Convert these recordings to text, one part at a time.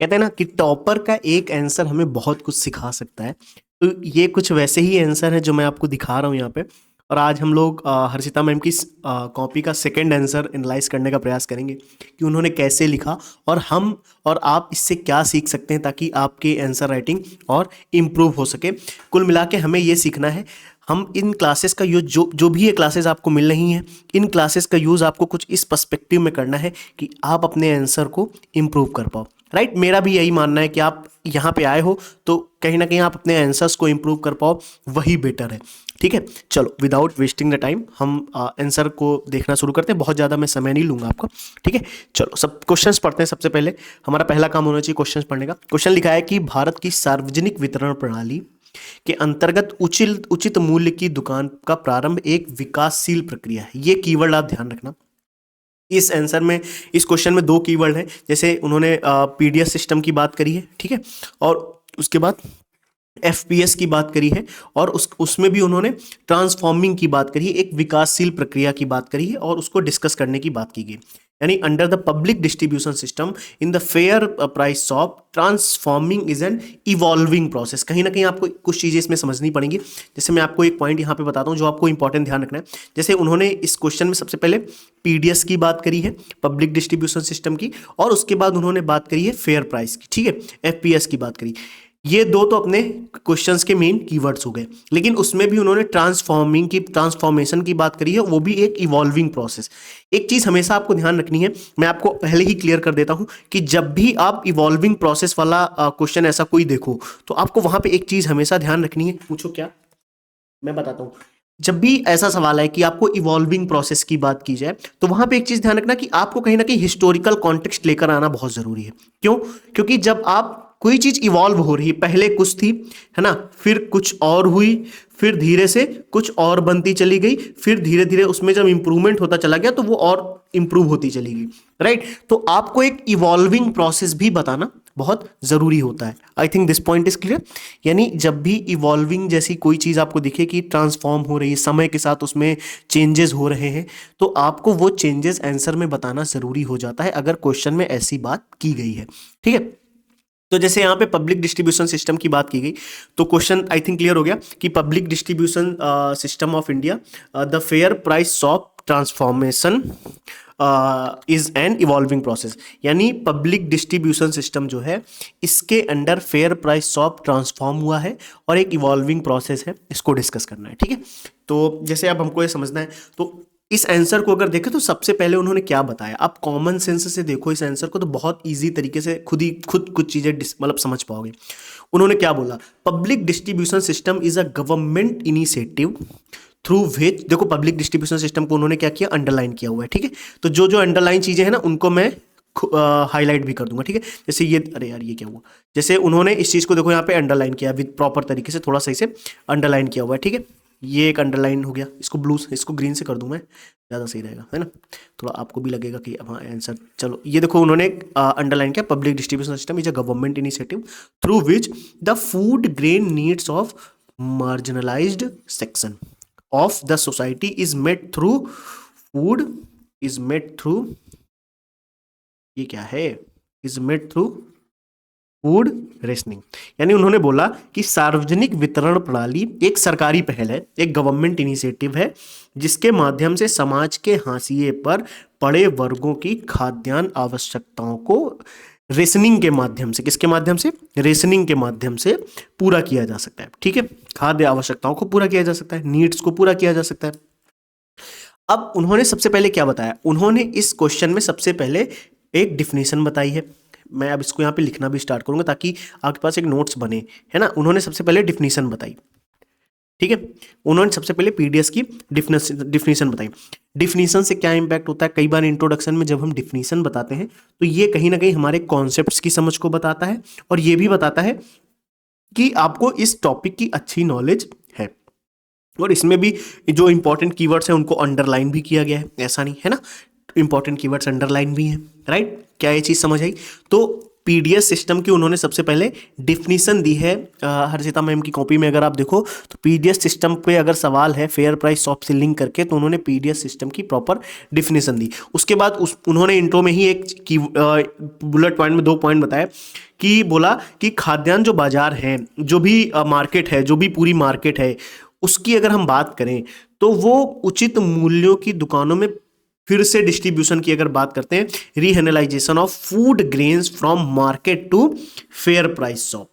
कहते हैं ना कि टॉपर का एक आंसर हमें बहुत कुछ सिखा सकता है। तो ये कुछ वैसे ही आंसर है जो मैं आपको दिखा रहा हूँ यहाँ पे। और आज हम लोग हर्षिता मैम की कॉपी का सेकंड आंसर एनालाइज करने का प्रयास करेंगे कि उन्होंने कैसे लिखा और हम और आप इससे क्या सीख सकते हैं ताकि आपके आंसर राइटिंग और इम्प्रूव हो सके। कुल मिला के हमें ये सीखना है, हम इन क्लासेस का यूज जो जो भी ये क्लासेस आपको मिल रही हैं, इन क्लासेस का यूज़ आपको कुछ इस पर्सपेक्टिव में करना है कि आप अपने आंसर को इम्प्रूव कर पाओ। राइट, मेरा भी यही मानना है कि आप यहाँ पे आए हो तो कहीं ना कहीं आप अपने आंसर्स को इम्प्रूव कर पाओ, वही बेटर है। ठीक है, चलो विदाउट वेस्टिंग द टाइम हम आंसर को देखना शुरू करते हैं। बहुत ज़्यादा मैं समय नहीं लूंगा आपका। ठीक है, चलो सब क्वेश्चंस पढ़ते हैं। सबसे पहले हमारा पहला काम होना चाहिए क्वेश्चंस पढ़ने का। क्वेश्चन लिखा है कि भारत की सार्वजनिक वितरण प्रणाली के अंतर्गत उचित उचित मूल्य की दुकान का प्रारंभ एक विकासशील प्रक्रिया है। ये कीवर्ड आप ध्यान रखना। इस आंसर में, इस क्वेश्चन में दो कीवर्ड हैं। जैसे उन्होंने पीडीएस सिस्टम की बात करी है, ठीक है, और उसके बाद एफपीएस की बात करी है, और उसमें भी उन्होंने ट्रांसफॉर्मिंग की बात करी है, एक विकासशील प्रक्रिया की बात करी है और उसको डिस्कस करने की बात की गई। यानी under the public distribution system in the fair price shop transforming is an evolving process. कहीं ना कहीं आपको कुछ चीज़ें इसमें समझनी पड़ेंगी। जैसे मैं आपको एक पॉइंट यहाँ पे बताता हूँ जो आपको इंपॉर्टेंट ध्यान रखना है। जैसे उन्होंने इस क्वेश्चन में सबसे पहले पीडीएस की बात करी है, पब्लिक डिस्ट्रीब्यूशन सिस्टम की, और उसके बाद उन्होंने बात करी है फेयर प्राइस की, ठीक है, एफपीएस की बात करी। ये दो तो अपने क्वेश्चंस के मेन कीवर्ड्स हो गए, लेकिन उसमें भी उन्होंने ट्रांसफॉर्मेशन की बात करी है, वो भी एक इवॉल्विंग प्रोसेस। एक चीज हमेशा आपको ध्यान रखनी है, मैं आपको पहले ही क्लियर कर देता हूं कि जब भी आप इवॉल्विंग प्रोसेस वाला क्वेश्चन ऐसा कोई देखो तो आपको वहां पे एक चीज हमेशा ध्यान रखनी है। पूछो क्या, मैं बताता हूं। जब भी ऐसा सवाल है कि आपको इवॉल्विंग प्रोसेस की बात की जाए तो वहां पे एक चीज ध्यान रखना कि आपको कहीं ना कहीं हिस्टोरिकल कॉन्टेक्स्ट लेकर आना बहुत जरूरी है। क्यों? क्योंकि जब आप कोई चीज इवॉल्व हो रही है, पहले कुछ थी, है ना, फिर कुछ और हुई, फिर धीरे से कुछ और बनती चली गई, फिर धीरे धीरे उसमें जब इंप्रूवमेंट होता चला गया तो वो और इंप्रूव होती चली गई। राइट, तो आपको एक इवॉल्विंग प्रोसेस भी बताना बहुत जरूरी होता है। I think this point is clear. यानी जब भी इवॉल्विंग जैसी कोई चीज आपको दिखे कि ट्रांसफॉर्म हो रही है, समय के साथ उसमें चेंजेस हो रहे हैं, तो आपको वो चेंजेस आंसर में बताना जरूरी हो जाता है अगर क्वेश्चन में ऐसी बात की गई है। ठीक है, तो जैसे यहाँ पे पब्लिक डिस्ट्रीब्यूशन सिस्टम की बात की गई तो क्वेश्चन आई थिंक क्लियर हो गया कि public distribution system of India, the fair price shop transformation is an evolving process. यानी पब्लिक डिस्ट्रीब्यूशन सिस्टम जो है इसके under fair price shop transform हुआ है और एक इवॉल्विंग प्रोसेस है, इसको डिस्कस करना है। ठीक है, तो जैसे अब हमको ये समझना है, तो इस आंसर को अगर देखें तो सबसे पहले उन्होंने क्या बताया, आप कॉमन सेंस से देखो इस आंसर को तो बहुत इजी तरीके से खुद कुछ चीजें मतलब समझ पाओगे। उन्होंने क्या बोला, public distribution system is a government initiative through विच, देखो पब्लिक डिस्ट्रीब्यूशन सिस्टम को उन्होंने क्या किया, अंडरलाइन किया हुआ है। ठीक है, तो जो जो अंडरलाइन चीजें हैं ना उनको मैं हाईलाइट भी कर दूंगा। ठीक है, जैसे ये, अरे यार ये क्या हुआ, जैसे उन्होंने इस चीज को देखो यहाँ पे अंडरलाइन किया विद प्रॉपर तरीके से, थोड़ा सही से अंडरलाइन किया हुआ है। ठीक है, ये एक अंडरलाइन हो गया, इसको ब्लू, इसको ग्रीन से कर दूं मैं, ज़्यादा सही रहेगा, है ना, थोड़ा आपको भी लगेगा कि हाँ आंसर। चलो ये देखो उन्होंने अंडरलाइन किया, public distribution system is a government initiative through which the food grain needs of marginalized section of the society is met through food is met through, ये क्या है, is met through food rationing. यानी उन्होंने बोला कि सार्वजनिक वितरण प्रणाली एक सरकारी पहल है, एक गवर्नमेंट इनिशिएटिव है जिसके माध्यम से समाज के हाशिए पर पड़े वर्गों की खाद्यान्न आवश्यकताओं को रेशनिंग के माध्यम से, किसके माध्यम से, रेशनिंग के माध्यम से पूरा किया जा सकता है। ठीक है, खाद्य आवश्यकताओं को पूरा किया जा सकता है, नीड्स को पूरा किया जा सकता है। अब उन्होंने सबसे पहले क्या बताया, उन्होंने इस क्वेश्चन में सबसे पहले एक डिफिनेशन बताई है। मैं अब इसको यहाँ पे लिखना भी स्टार्ट करूंगा ताकि आपके पास एक नोट्स बने, है ना। उन्होंने सबसे पहले डिफिनेशन बताई, ठीक है, उन्होंने सबसे पहले पीडीएस की डिफिनेशन बताई। डिफिनेशन से क्या इंपैक्ट होता है, कई बार इंट्रोडक्शन में जब हम डिफिनेशन बताते हैं तो ये कहीं ना कहीं हमारे कॉन्सेप्ट्स की समझ को बताता है और ये भी बताता है कि आपको इस टॉपिक की अच्छी नॉलेज है। और इसमें भी जो इंपॉर्टेंट कीवर्ड्स हैं उनको अंडरलाइन भी किया गया है, ऐसा नहीं है ना, इंपॉर्टेंट कीवर्ड्स अंडरलाइन भी हैं। राइट, क्या ये चीज समझ आई? तो पीडीएस सिस्टम की उन्होंने सबसे पहले डिफिनीशन दी है। हर्षिता मैम की कॉपी में अगर आप देखो तो पीडीएस सिस्टम पे अगर सवाल है फेयर प्राइस स्वैप से लिंक करके, तो उन्होंने पीडीएस सिस्टम की प्रॉपर डिफिनीशन दी। उसके बाद उन्होंने इंट्रो में ही एक की बुलेट पॉइंट में 2 पॉइंट बताए कि बोला कि खाद्यान्न जो बाजार है, जो भी मार्केट है, जो भी पूरी मार्केट है, उसकी अगर हम बात करें तो वो उचित मूल्यों की दुकानों में फिर से डिस्ट्रीब्यूशन की अगर बात करते हैं, reanalization of food grains from market to fair price shop,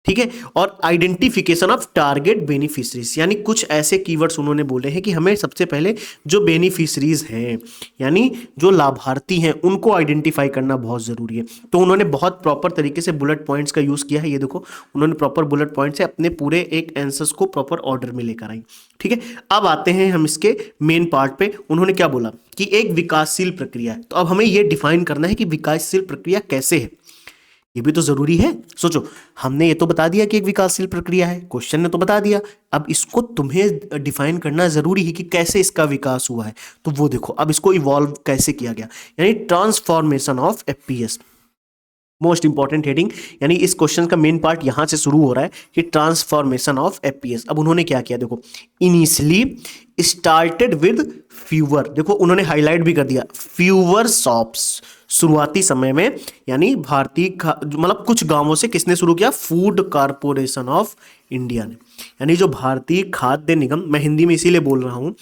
ठीक है। और आइडेंटिफिकेशन ऑफ टारगेट बेनिफिशरीज, यानी कुछ ऐसे कीवर्ड्स उन्होंने बोले हैं कि हमें सबसे पहले जो बेनिफिशरीज हैं, यानी जो लाभार्थी हैं, उनको आइडेंटिफाई करना बहुत जरूरी है। तो उन्होंने बहुत प्रॉपर तरीके से बुलेट पॉइंट्स का यूज किया है। ये देखो उन्होंने प्रॉपर बुलेट पॉइंट से अपने पूरे एक आंसर्स को प्रॉपर ऑर्डर में लेकर आई, ठीक है। अब आते हैं हम इसके मेन पार्ट पे। उन्होंने क्या बोला कि एक विकासशील प्रक्रिया है। तो अब हमें यह डिफाइन करना है कि विकासशील प्रक्रिया कैसे है, ये भी तो जरूरी है। सोचो, हमने ये तो बता दिया कि एक विकासशील प्रक्रिया है, क्वेश्चन ने तो बता दिया, अब इसको तुम्हें डिफाइन करना जरूरी है कि कैसे इसका विकास हुआ है। तो वो देखो अब इसको इवॉल्व कैसे किया गया, यानी transformation of FPS, most important heading, यानी इस क्वेश्चन का मेन पार्ट यहां से शुरू हो रहा है कि ट्रांसफॉर्मेशन ऑफ एफपीएस। अब उन्होंने क्या किया, देखो इनिशियली स्टार्टेड विद फ्यूअर, देखो उन्होंने हाईलाइट भी कर दिया, फ्यूअर शॉप्स, शुरुआती समय में, यानी भारतीय मतलब कुछ गांवों से किसने शुरू किया, फूड कारपोरेशन ऑफ इंडिया ने, यानी जो भारतीय खाद्य निगम, मैं हिंदी में इसीलिए बोल रहा हूं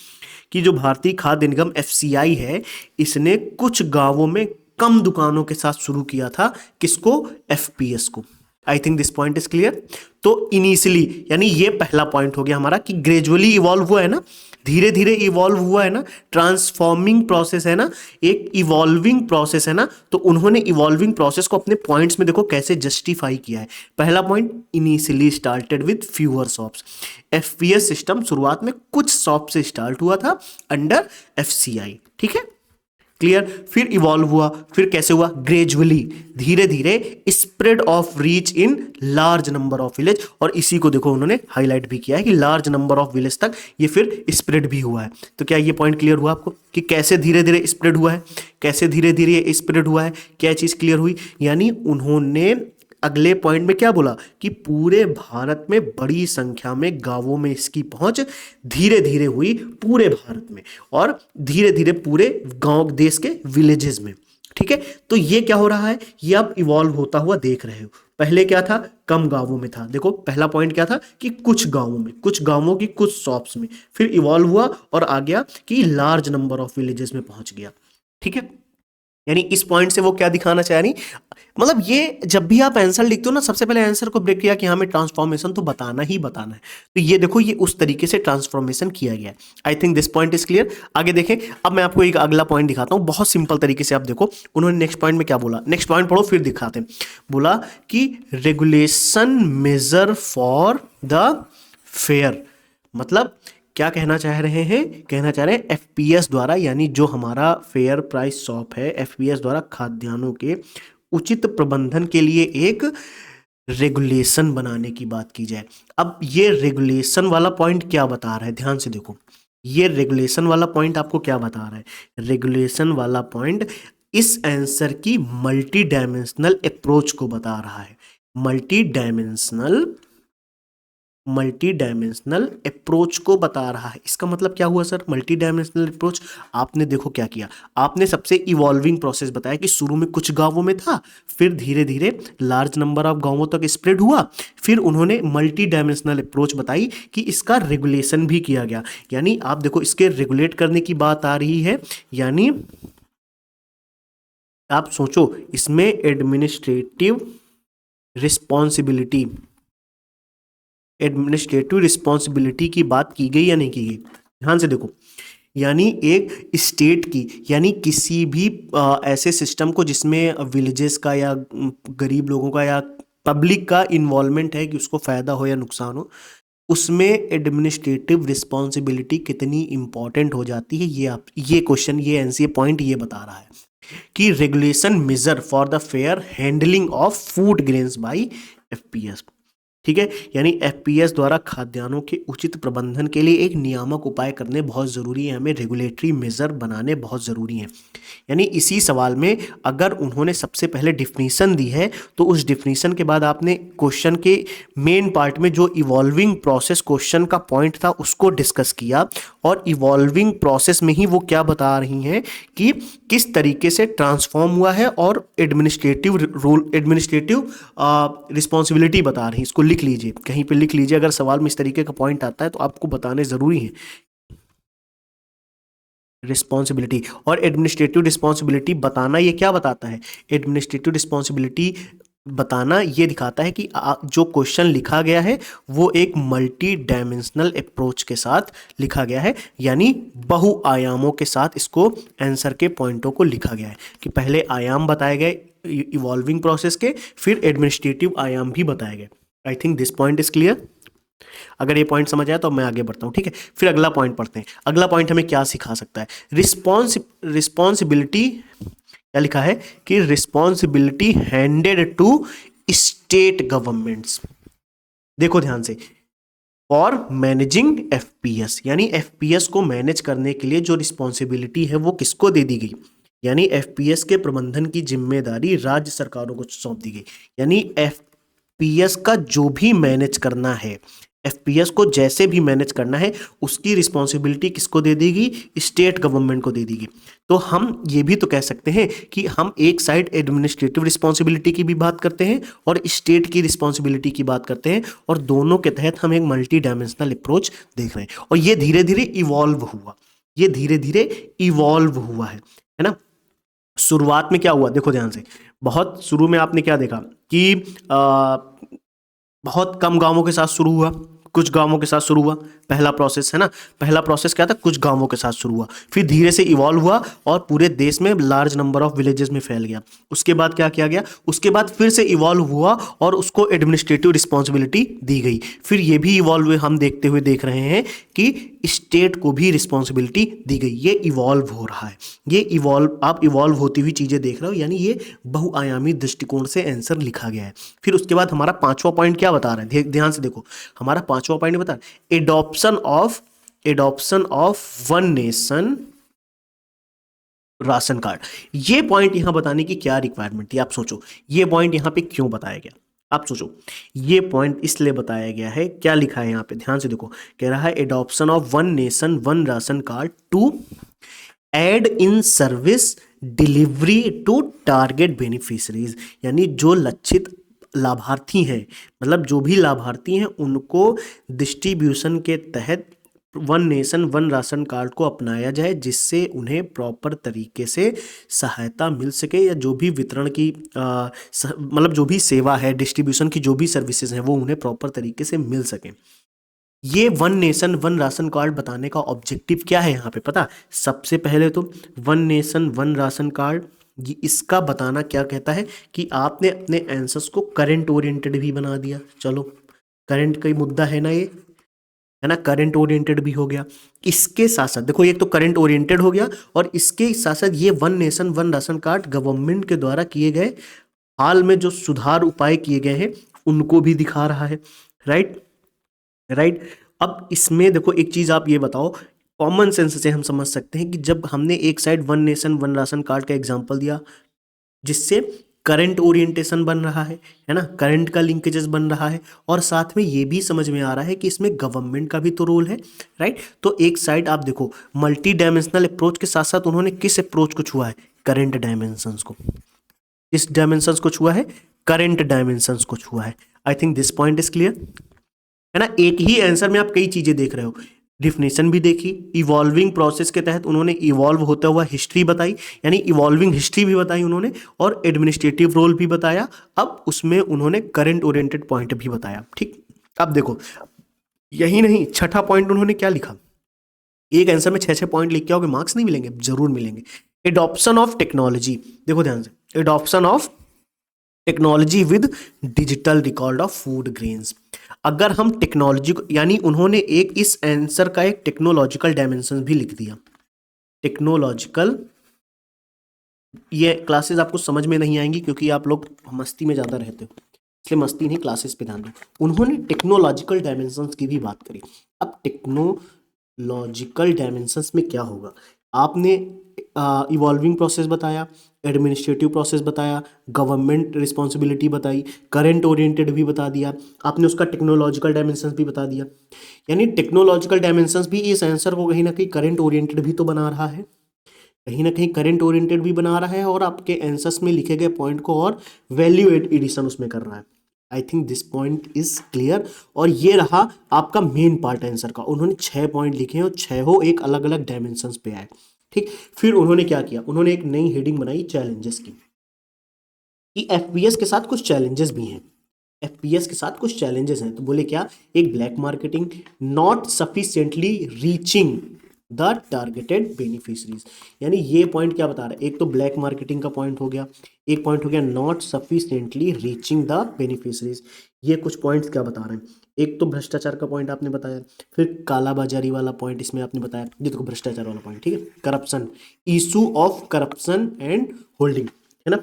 कि जो भारतीय खाद्य निगम एफसीआई है, इसने कुछ गांवों में कम दुकानों के साथ शुरू किया था, किसको, एफपीएस को। I think this point is clear. तो इनिशियली, यानी ये पहला पॉइंट हो गया हमारा कि ग्रेजुअली इवॉल्व हुआ है ना, धीरे धीरे इवॉल्व हुआ है ना, ट्रांसफॉर्मिंग प्रोसेस है ना, एक इवॉल्विंग प्रोसेस है ना। तो उन्होंने इवॉल्विंग प्रोसेस को अपने पॉइंट्स में देखो कैसे जस्टिफाई किया है। पहला point, initially started with fewer shops, FPS system शुरुआत में कुछ शॉप से स्टार्ट हुआ था अंडर एफसीआई, ठीक है, क्लियर। फिर इवॉल्व हुआ, फिर कैसे हुआ, ग्रेजुअली, धीरे धीरे spread of reach in large number of village, और इसी को देखो उन्होंने हाईलाइट भी किया है कि लार्ज नंबर ऑफ विलेज तक ये फिर स्प्रेड भी हुआ है। तो क्या ये पॉइंट क्लियर हुआ आपको कि कैसे धीरे धीरे स्प्रेड हुआ है, कैसे धीरे धीरे स्प्रेड हुआ है, क्या चीज क्लियर हुई। यानी उन्होंने अगले पॉइंट में क्या बोला कि पूरे भारत में बड़ी संख्या में गांवों में इसकी पहुंच धीरे धीरे हुई, पूरे भारत में, और धीरे धीरे पूरे गांव देश के विलेजेस में, ठीक है। तो ये क्या हो रहा है, ये अब इवॉल्व होता हुआ देख रहे हो। पहले क्या था, कम गांवों में था, देखो पहला पॉइंट क्या था कि कुछ गांवों में, कुछ गांवों की कुछ शॉप्स में, फिर इवॉल्व हुआ और आ गया कि लार्ज नंबर ऑफ विलेजेस में पहुंच गया, ठीक है। यानी इस पॉइंट से वो क्या दिखाना चाह रही, मतलब ये जब भी आप आंसर लिखते हो ना, सबसे पहले आंसर को ब्रेक किया कि हमें ट्रांसफॉर्मेशन तो बताना ही बताना है। तो ये देखो ये उस तरीके से ट्रांसफॉर्मेशन किया गया है। I think this point is clear. आगे देखें, अब मैं आपको एक अगला पॉइंट दिखाता हूं, बहुत सिंपल तरीके से। आप देखो उन्होंने नेक्स्ट पॉइंट में क्या बोला, नेक्स्ट पॉइंट पढ़ो फिर दिखाते हैं। बोला कि regulation measure for the fair, मतलब क्या कहना चाह रहे हैं, कहना चाह रहे हैं एफपीएस द्वारा, यानी जो हमारा फेयर प्राइस शॉप है, एफपीएस द्वारा खाद्यान्नों के उचित प्रबंधन के लिए एक रेगुलेशन बनाने की बात की जाए। अब ये रेगुलेशन वाला पॉइंट क्या बता रहा है, ध्यान से देखो, ये रेगुलेशन वाला पॉइंट आपको क्या बता रहा है, रेगुलेशन वाला पॉइंट इस आंसर की मल्टी डायमेंशनल अप्रोच को बता रहा है। मल्टी डायमेंशनल अप्रोच को बता रहा है। इसका मतलब क्या हुआ सर, मल्टी डायमेंशनल अप्रोच, आपने देखो क्या किया, आपने सबसे इवॉल्विंग प्रोसेस बताया कि शुरू में कुछ गांवों में था, फिर धीरे धीरे लार्ज नंबर ऑफ गांवों तक स्प्रेड हुआ, फिर उन्होंने मल्टी डायमेंशनल अप्रोच बताई कि इसका रेगुलेशन भी किया गया। यानी आप देखो इसके रेगुलेट करने की बात आ रही है, यानी आप सोचो इसमें एडमिनिस्ट्रेटिव रिस्पॉन्सिबिलिटी की बात की गई या नहीं की गई, ध्यान से देखो। यानी एक स्टेट की, यानी किसी भी ऐसे सिस्टम को जिसमें विलेजेस का या गरीब लोगों का या पब्लिक का इन्वॉल्वमेंट है कि उसको फायदा हो या नुकसान हो, उसमें एडमिनिस्ट्रेटिव रिस्पॉन्सिबिलिटी कितनी इंपॉर्टेंट हो जाती है, ये क्वेश्चन, ये एनसीए पॉइंट ये बता रहा है कि regulation measure for the fair handling of food grains by FPS. ठीक है, यानी एफपीएस द्वारा खाद्यान्नों के उचित प्रबंधन के लिए एक नियामक उपाय करने बहुत ज़रूरी है, हमें रेगुलेटरी मेजर बनाने बहुत ज़रूरी हैं। यानी इसी सवाल में अगर उन्होंने सबसे पहले डिफिनीशन दी है तो उस डिफिनीशन के बाद आपने क्वेश्चन के मेन पार्ट में जो इवॉल्विंग प्रोसेस क्वेश्चन का पॉइंट था उसको डिस्कस किया, और इवॉल्विंग प्रोसेस में ही वो क्या बता रही हैं कि किस तरीके से ट्रांसफॉर्म हुआ है, और एडमिनिस्ट्रेटिव रोल, एडमिनिस्ट्रेटिव रिस्पॉन्सिबिलिटी बता रही हैं। इसको लिख लीजिए, कहीं पे लिख लीजिए, अगर सवाल में इस तरीके का पॉइंट आता है तो आपको बताने ज़रूरी है। रिस्पॉन्सिबिलिटी और एडमिनिस्ट्रेटिव रिस्पॉन्सिबिलिटी बताना ये क्या बताता है? एडमिनिस्ट्रेटिव रिस्पॉन्सिबिलिटी बताना ये दिखाता है कि जो क्वेश्चन लिखा गया है वो एक मल्टी डायमेंशनल अप्रोच के साथ लिखा गया है, यानी बहु आयामों के साथ इसको आंसर के पॉइंटों को लिखा गया है कि पहले आयाम बताए गए इवॉल्विंग प्रोसेस के, फिर एडमिनिस्ट्रेटिव आयाम भी बताए गए। I think this point is clear. अगर ये पॉइंट समझ आया तो मैं आगे बढ़ता हूँ, ठीक है। फिर अगला पॉइंट पढ़ते हैं। अगला पॉइंट हमें क्या सिखा सकता है? रिस्पॉन्सिबिलिटी क्या लिखा है कि responsibility handed to state governments. देखो ध्यान से, फॉर मैनेजिंग एफपीएस, यानी एफपीएस को मैनेज करने के लिए जो रिस्पॉन्सिबिलिटी है वो किसको दे दी गई? यानी एफपीएस के प्रबंधन की जिम्मेदारी राज्य सरकारों को सौंप दी गई। यानी एफपीएस का जो भी मैनेज करना है, एफपीएस को जैसे भी मैनेज करना है, उसकी रिस्पॉन्सिबिलिटी किसको दे दी गई? स्टेट गवर्नमेंट को दे दी गई। तो हम ये भी तो कह सकते हैं कि हम एक साइड एडमिनिस्ट्रेटिव रिस्पॉन्सिबिलिटी की भी बात करते हैं और स्टेट की रिस्पॉन्सिबिलिटी की बात करते हैं, और दोनों के तहत हम एक मल्टी डायमेंशनल अप्रोच देख रहे हैं। और ये धीरे धीरे इवॉल्व हुआ, ये धीरे धीरे इवॉल्व हुआ है ना। शुरुआत में क्या हुआ, देखो ध्यान से, बहुत शुरू में आपने क्या देखा कि बहुत कम गांवों के साथ शुरू हुआ, कुछ गांवों के साथ शुरू हुआ, पहला प्रोसेस है ना। पहला प्रोसेस क्या था? कुछ गांवों के साथ शुरू हुआ, फिर धीरे से इवॉल्व हुआ और पूरे देश में लार्ज नंबर ऑफ विलेजेस में फैल गया। उसके बाद क्या किया गया? उसके बाद फिर से इवॉल्व हुआ और उसको एडमिनिस्ट्रेटिव रिस्पॉन्सिबिलिटी दी गई। फिर ये भी इवॉल्व हम देखते हुए देख रहे हैं कि स्टेट को भी रिस्पॉन्सिबिलिटी दी गई। ये इवॉल्व हो रहा है, ये इवॉल्व, आप इवॉल्व होती हुई चीज़ें देख रहे हो, यानी ये बहुआयामी दृष्टिकोण से आंसर लिखा गया है। फिर उसके बाद हमारा पांचवा पॉइंट क्या बता रहा है? ध्यान से देखो, हमारा पांचवा पॉइंट बता रहा है adoption of one nation ration card. ये पॉइंट यहां बताने की क्या रिक्वायरमेंट थी? आप सोचो, ये पॉइंट यहां पे क्यों बताया गया? आप सोचो, ये पॉइंट इसलिए बताया गया है, क्या लिखा है यहां पे? ध्यान से देखो, कह रहा है adoption of one nation one ration card to aid in service delivery to target beneficiaries. यानी जो लक्षित लाभार्थी हैं, मतलब जो भी लाभार्थी हैं, उनको डिस्ट्रीब्यूशन के तहत one nation one ration card को अपनाया जाए, जिससे उन्हें प्रॉपर तरीके से सहायता मिल सके, या जो भी वितरण की मतलब जो भी सेवा है, डिस्ट्रीब्यूशन की जो भी सर्विसेज हैं, वो उन्हें प्रॉपर तरीके से मिल सके। ये one nation one ration card बताने का ऑब्जेक्टिव क्या है यहाँ पे पता? सबसे पहले तो one nation one ration card, ये इसका बताना क्या कहता है कि आपने अपने आंसर्स को करंट ओरिएंटेड भी बना दिया। चलो, करंट का ही मुद्दा है ना ये, है ना, करंट ओरिएंटेड भी हो गया। इसके साथ साथ देखो, एक तो करंट ओरिएंटेड हो गया, और इसके साथ साथ ये one nation one ration card government के द्वारा किए गए हाल में जो सुधार उपाय किए गए हैं उनको भी दिखा रहा है। Right right. अब इसमें देखो, एक चीज आप ये बताओ, कॉमन सेंस से हम समझ सकते हैं कि जब हमने एक side one nation one ration card का एग्जांपल दिया, जिससे करंट ओरिएंटेशन बन रहा है ना, करंट का लिंकेजेस बन रहा है, और साथ में ये भी समझ में आ रहा है कि इसमें गवर्नमेंट का भी तो रोल है। राइट। तो एक साइड आप देखो, मल्टी डायमेंशनल अप्रोच के साथ साथ उन्होंने किस अप्रोच को छुआ है? करंट डायमेंशंस को। किस डायमेंशंस को छुआ है? करंट डायमेंशंस को छुआ है। I think this point is clear, है ना। एक ही आंसर में आप कई चीजें देख रहे हो, डिफिनेशन भी देखी, इवॉल्विंग प्रोसेस के तहत उन्होंने इवॉल्व होता हुआ हिस्ट्री बताई, यानी इवॉल्विंग हिस्ट्री भी बताई उन्होंने, और एडमिनिस्ट्रेटिव रोल भी बताया। अब उसमें उन्होंने करंट ओरिएंटेड पॉइंट भी बताया। ठीक। अब देखो, यही नहीं, छठा पॉइंट उन्होंने क्या लिखा? एक आंसर में छह छह पॉइंट लिख के आओगे, मार्क्स नहीं मिलेंगे? जरूर मिलेंगे। एडॉप्शन ऑफ टेक्नोलॉजी, देखो ध्यान से, adoption of technology with digital record of food grains. अगर हम टेक्नोलॉजी को, यानी उन्होंने एक इस आंसर का एक टेक्नोलॉजिकल डायमेंशन भी लिख दिया। टेक्नोलॉजिकल, ये क्लासेस आपको समझ में नहीं आएंगी क्योंकि आप लोग मस्ती में ज़्यादा रहते हो, इसलिए मस्ती नहीं, क्लासेस पे ध्यान दो। उन्होंने टेक्नोलॉजिकल डायमेंशंस की भी बात करी। अब टेक्नोलॉजिकल डायमेंशंस में क्या होगा, आपने इवॉल्विंग प्रोसेस बताया, एडमिनिस्ट्रेटिव प्रोसेस बताया, गवर्नमेंट रिस्पॉन्सिबिलिटी बताई, करंट ओरिएंटेड भी बता दिया, आपने उसका टेक्नोलॉजिकल डायमेंशंस भी बता दिया। यानी टेक्नोलॉजिकल डायमेंशंस भी इस आंसर को कहीं ना कहीं करंट ओरिएंटेड भी तो बना रहा है, कहीं ना कहीं करंट ओरिएंटेड भी बना रहा है, और आपके आंसर्स में लिखे गए पॉइंट को और वैल्यू एडिशन उसमें कर रहा है। I think this point is clear. और ये रहा आपका मेन पार्ट आंसर का। उन्होंने 6 पॉइंट लिखे हैं और 6 एक अलग अलग डायमेंशंस पे आए। ठीक, फिर उन्होंने क्या किया, उन्होंने एक नई हेडिंग बनाई चैलेंजेस की, कि एफपीएस के साथ कुछ चैलेंजेस भी हैं। एफपीएस के साथ कुछ चैलेंजेस हैं, तो बोले क्या, एक black marketing, not sufficiently reaching the targeted beneficiaries. यानी ये पॉइंट क्या बता रहा है, एक तो ब्लैक मार्केटिंग का पॉइंट हो गया, एक पॉइंट हो गया not sufficiently reaching the beneficiaries. ये कुछ पॉइंट्स क्या बता रहे हैं, एक तो भ्रष्टाचार का पॉइंट आपने बताया, फिर कालाबाजारी वाला पॉइंट इसमें आपने बताया, ये देखो भ्रष्टाचार वाला पॉइंट, ठीक है, corruption, issue of corruption and holding, है ना,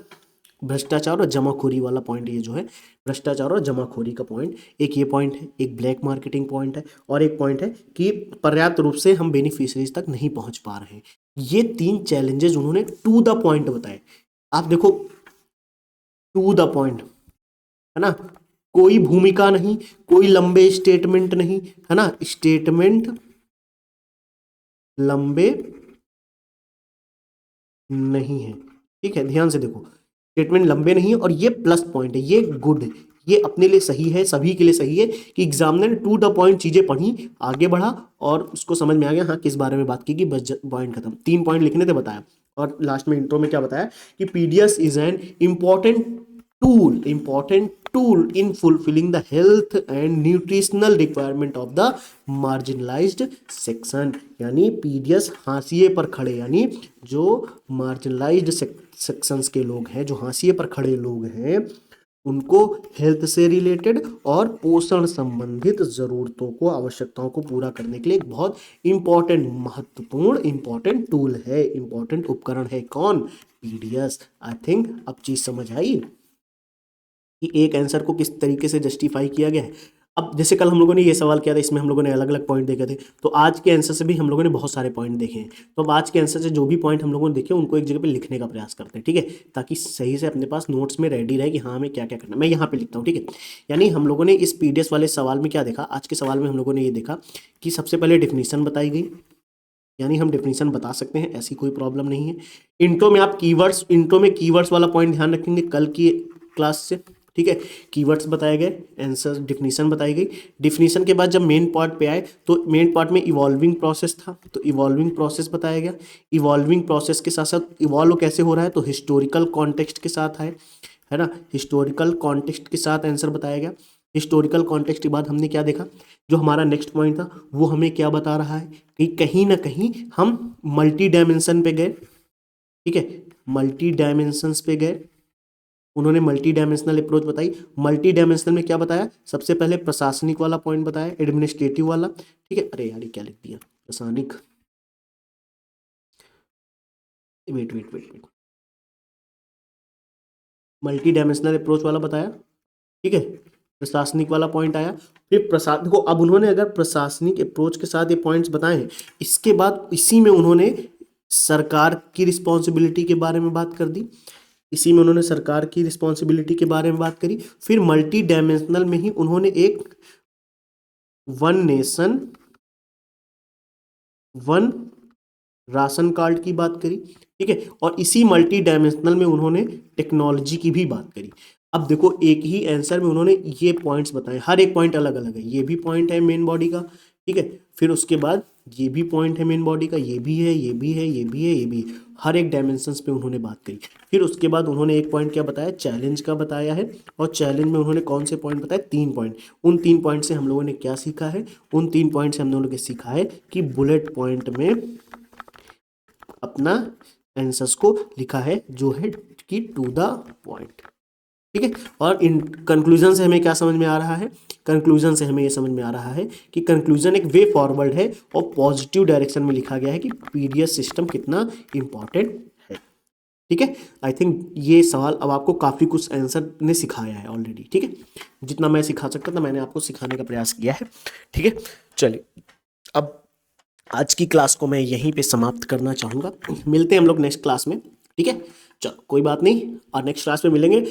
भ्रष्टाचार और जमाखोरी वाला पॉइंट, ये जो है भ्रष्टाचार और जमाखोरी का पॉइंट, एक ये पॉइंट है, एक ब्लैक मार्केटिंग पॉइंट है, और एक पॉइंट है कि पर्याप्त रूप से हम बेनिफिशरीज तक नहीं पहुंच पा रहे हैं। ये 3 चैलेंजेस उन्होंने टू द पॉइंट बताए। आप देखो, टू द पॉइंट, है ना, कोई भूमिका नहीं, कोई लंबे स्टेटमेंट नहीं, है ना, स्टेटमेंट लंबे नहीं है, ठीक है, ध्यान से देखो, स्टेटमेंट लंबे नहीं है, और ये प्लस पॉइंट है, ये गुड है, ये अपने लिए सही है, सभी के लिए सही है कि एग्जामिनर ने टू द पॉइंट चीजें पढ़ी, आगे बढ़ा और उसको समझ में आ गया हाँ किस बारे में बात की, कि बस पॉइंट खत्म। 3 पॉइंट लिखने थे, बताया, और लास्ट में इंट्रो में क्या बताया कि PDS is an important tool in fulfilling the health and nutritional requirement of the marginalised section. यानी पीडीएस हाशिए पर खड़े, यानी जो मार्जिनलाइज्ड सेक्शंस के लोग हैं, जो हाशिए पर खड़े लोग हैं, उनको हेल्थ से रिलेटेड और पोषण संबंधित जरूरतों को, आवश्यकताओं को पूरा करने के लिए एक बहुत इंपॉर्टेंट, महत्वपूर्ण इंपॉर्टेंट टूल है, इंपॉर्टेंट उपकरण है। कौन? पीडीएस। आई थिंक अब चीज समझ आई कि एक आंसर को किस तरीके से जस्टिफाई किया गया है। अब जैसे कल हम लोगों ने ये सवाल किया था, इसमें हम लोगों ने अलग अलग पॉइंट देखे थे, तो आज के आंसर से भी हम लोगों ने बहुत सारे पॉइंट देखे हैं। तो अब आज के आंसर से जो भी पॉइंट हम लोगों ने देखे उनको एक जगह पे लिखने का प्रयास करते हैं, ठीक है, ताकि सही से अपने पास नोट्स में रेडी रहे कि हाँ हमें क्या क्या करना है। मैं यहाँ पे लिखता हूँ, ठीक है। यानी हम लोगों ने इस पीडीएस वाले सवाल में क्या देखा, आज के सवाल में हम लोगों ने ये देखा कि सबसे पहले डिफिनीशन बताई गई, यानी हम डेफिनेशन बता सकते हैं, ऐसी कोई प्रॉब्लम नहीं है। इंट्रो में आप कीवर्ड्स, इंट्रो में कीवर्ड्स वाला पॉइंट ध्यान रखेंगे कल की क्लास से, ठीक है। कीवर्ड्स बताए गए, आंसर डिफिनीशन बताई गई। डिफिनीशन के बाद जब मेन पार्ट पे आए तो मेन पार्ट में इवॉल्विंग प्रोसेस था, तो इवॉल्विंग प्रोसेस बताया गया। इवॉल्विंग प्रोसेस के साथ साथ इवॉल्व कैसे हो रहा है, तो हिस्टोरिकल कॉन्टेक्स्ट के साथ है ना, हिस्टोरिकल कॉन्टेक्स्ट के साथ आंसर बताया गया। हिस्टोरिकल कॉन्टेक्स्ट के बाद हमने क्या देखा, जो हमारा नेक्स्ट पॉइंट था वो हमें क्या बता रहा है कि कहीं ना कहीं हम मल्टी डायमेंशन पे गए, ठीक है, मल्टी डायमेंशंस पे गए। उन्होंने मल्टी डायमेंशनल अप्रोच बताई। मल्टी डायमेंशनल में क्या बताया, सबसे पहले प्रशासनिक वाला पॉइंट बताया, एडमिनिस्ट्रेटिव वाला, ठीक है। अरे यार ये क्या लिख दिया, प्रशासनिक, wait wait wait wait, multi dimensional approach वाला बताया, ठीक है। प्रशासनिक वाला पॉइंट आया, फिर प्रशासन को, अब उन्होंने अगर प्रशासनिक अप्रोच के साथ ये पॉइंट्स बताए हैं, इसके बाद इसी में उन्होंने सरकार की रिस्पॉन्सिबिलिटी के बारे में बात कर दी, इसी में उन्होंने सरकार की रिस्पॉन्सिबिलिटी के बारे में बात करी। फिर मल्टी डायमेंशनल में ही उन्होंने एक one nation one ration card की बात करी, ठीक है, और इसी मल्टी डायमेंशनल में उन्होंने टेक्नोलॉजी की भी बात करी। अब देखो एक ही आंसर में उन्होंने ये पॉइंट्स बताए, हर एक पॉइंट अलग अलग है, ये भी पॉइंट है मेन बॉडी का, ठीक है, फिर उसके बाद ये भी पॉइंट है मेन बॉडी का, ये भी है, ये भी है, ये भी है, ये भी है, हर एक डायमेंशंस पे उन्होंने बात करी। फिर उसके बाद उन्होंने एक पॉइंट क्या बताया, चैलेंज का बताया है, और चैलेंज में उन्होंने कौन से पॉइंट बताए, 3 पॉइंट। उन 3 पॉइंट से हम लोगों ने क्या सीखा है, उन 3 पॉइंट से हम लोगों ने सीखा है कि बुलेट पॉइंट में अपना आंसर्स को लिखा है, जो है कि टू द पॉइंट, ठीक है। और इन कंक्लूजन से हमें क्या समझ में आ रहा है, कंक्लूजन से हमें ये समझ में आ रहा है कि कंक्लूजन एक वे फॉरवर्ड है और पॉजिटिव डायरेक्शन में लिखा गया है कि पीडीएस सिस्टम कितना इंपॉर्टेंट है। ठीक है। आई थिंक ये सवाल अब आपको काफ़ी कुछ आंसर ने सिखाया है ऑलरेडी। ठीक है, जितना मैं सिखा सकता था मैंने आपको सिखाने का प्रयास किया है। ठीक है, चलिए अब आज की क्लास को मैं यहीं पे समाप्त करना चाहूँगा। मिलते हैं हम लोग नेक्स्ट क्लास में। ठीक है, चलो कोई बात नहीं, और नेक्स्ट क्लास में मिलेंगे,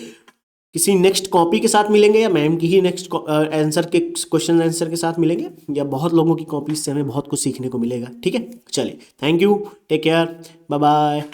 किसी नेक्स्ट कॉपी के साथ मिलेंगे या मैम की ही नेक्स्ट आंसर के क्वेश्चन आंसर के साथ मिलेंगे, या बहुत लोगों की कॉपीज से हमें बहुत कुछ सीखने को मिलेगा। ठीक है, चलिए, thank you, take care, bye bye.